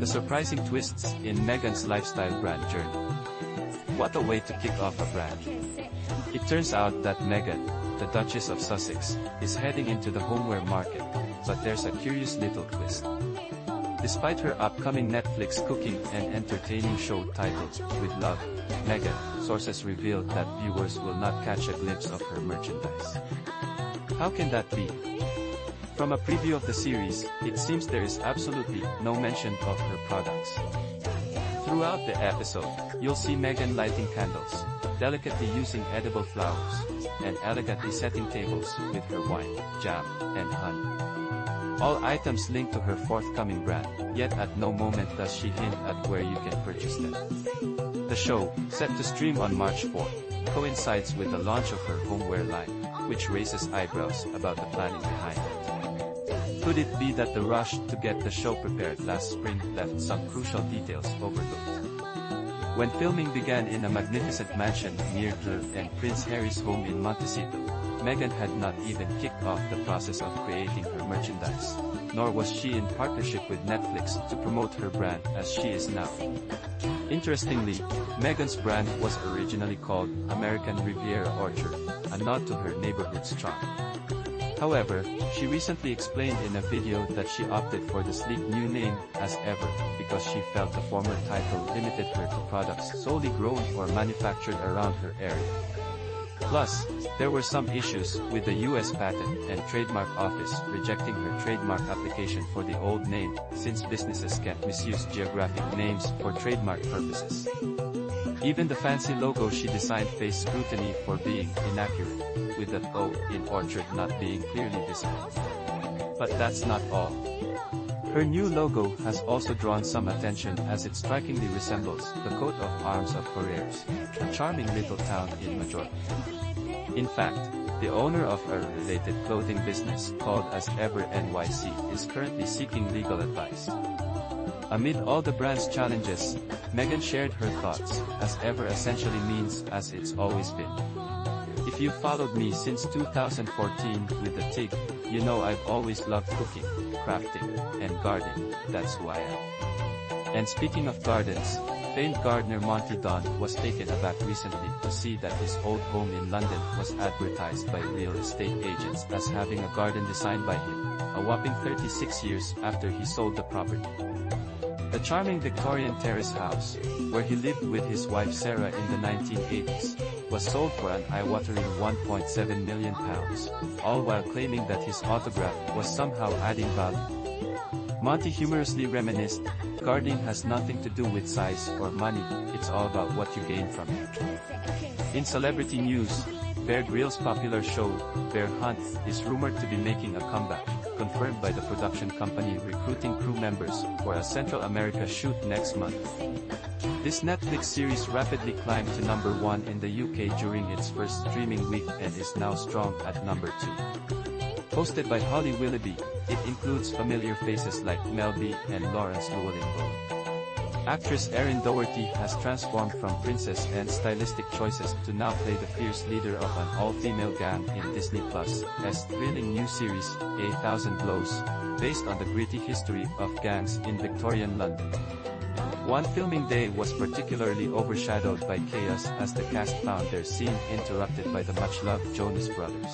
The surprising twists in Meghan's lifestyle brand journey. What a way to kick off a brand. It turns out that Meghan, the Duchess of Sussex, is heading into the homeware market, but there's a curious little twist. Despite her upcoming Netflix cooking and entertaining show titled With Love, Meghan, sources revealed that viewers will not catch a glimpse of her merchandise. How can that be? From a preview of the series, it seems there is absolutely no mention of her products. Throughout the episode, you'll see Meghan lighting candles, delicately using edible flowers, and elegantly setting tables with her wine, jam, and honey. All items linked to her forthcoming brand, yet at no moment does she hint at where you can purchase them. The show, set to stream on March 4, coincides with the launch of her homeware line, which raises eyebrows about the planning behind it. Could it be that the rush to get the show prepared last spring left some crucial details overlooked? When filming began in a magnificent mansion near her and Prince Harry's home in Montecito, Meghan had not even kicked off the process of creating her merchandise, nor was she in partnership with Netflix to promote her brand as she is now. Interestingly, Meghan's brand was originally called American Riviera Orchard, a nod to her neighborhood's charm. However, she recently explained in a video that she opted for the sleek new name, As Ever, because she felt the former title limited her to products solely grown or manufactured around her area. Plus, there were some issues with the U.S. Patent and Trademark Office rejecting her trademark application for the old name, since businesses can't misuse geographic names for trademark purposes. Even the fancy logo she designed faced scrutiny for being inaccurate, with the O in Orchard not being clearly visible. But that's not all. Her new logo has also drawn some attention as it strikingly resembles the coat of arms of Ferrers, a charming little town in Majorca. In fact, the owner of a related clothing business called As Ever NYC is currently seeking legal advice. Amid all the brand's challenges, Meghan shared her thoughts. As Ever essentially means as it's always been. If you've followed me since 2014 with the TIG, you know I've always loved cooking, crafting, and gardening. That's who I am. And speaking of gardens, famed gardener Monty Don was taken aback recently to see that his old home in London was advertised by real estate agents as having a garden designed by him, a whopping 36 years after he sold the property. The charming Victorian terrace house, where he lived with his wife Sarah in the 1980s, was sold for an eye-watering £1.7 million, all while claiming that his autograph was somehow adding value. Monty humorously reminisced, "Gardening has nothing to do with size or money, it's all about what you gain from it." In celebrity news, Bear Grylls' popular show, Bear Hunt, is rumored to be making a comeback, confirmed by the production company recruiting crew members for a Central America shoot next month. This Netflix series rapidly climbed to number 1 in the UK during its first streaming week and is now strong at number 2. Hosted by Holly Willoughby, it includes familiar faces like Mel B and Lawrence Llewellyn-Bowen. Actress Erin Doherty has transformed from princess and stylistic choices to now play the fierce leader of an all-female gang in Disney Plus' thrilling new series, A Thousand Blows, based on the gritty history of gangs in Victorian London. One filming day was particularly overshadowed by chaos as the cast found their scene interrupted by the much-loved Jonas Brothers.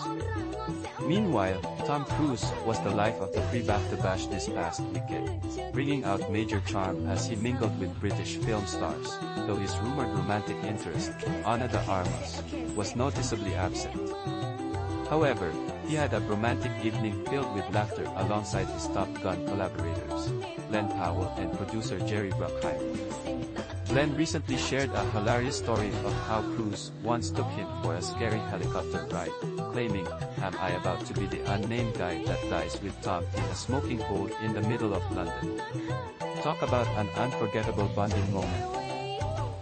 Meanwhile, Tom Cruise was the life of the pre-BAFTA bash this past weekend, bringing out major charm as he mingled with British film stars, though his rumored romantic interest, Ana de Armas, was noticeably absent. However, he had a romantic evening filled with laughter alongside his Top Gun collaborators, Glenn Powell and producer Jerry Bruckheimer. Glenn recently shared a hilarious story of how Cruise once took him for a scary helicopter ride, claiming, "Am I about to be the unnamed guy that dies with Tom in a smoking hole in the middle of London?" Talk about an unforgettable bonding moment.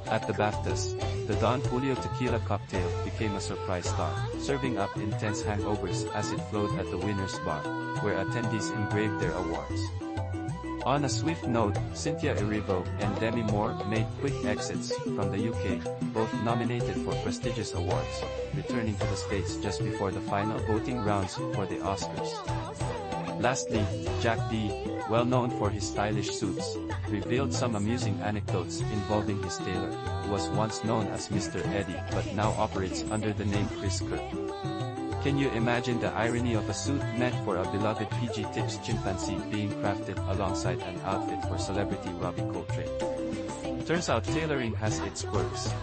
At the BAFTAs, the Don Julio tequila cocktail became a surprise star, serving up intense hangovers as it flowed at the winner's bar, where attendees engraved their awards. On a swift note, Cynthia Erivo and Demi Moore made quick exits from the UK, both nominated for prestigious awards, returning to the States just before the final voting rounds for the Oscars. Lastly, Jack D, well known for his stylish suits, revealed some amusing anecdotes involving his tailor, who was once known as Mr. Eddie but now operates under the name Chris Kirk. Can you imagine the irony of a suit meant for a beloved PG Tips chimpanzee being crafted alongside an outfit for celebrity Robbie Coltrane? Turns out tailoring has its quirks.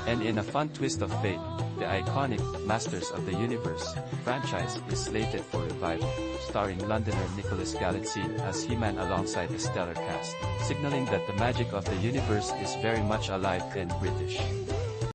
And in a fun twist of fate, the iconic Masters of the Universe franchise is slated for revival, starring Londoner Nicholas Galitzine as He-Man alongside a stellar cast, signaling that the magic of the universe is very much alive and British.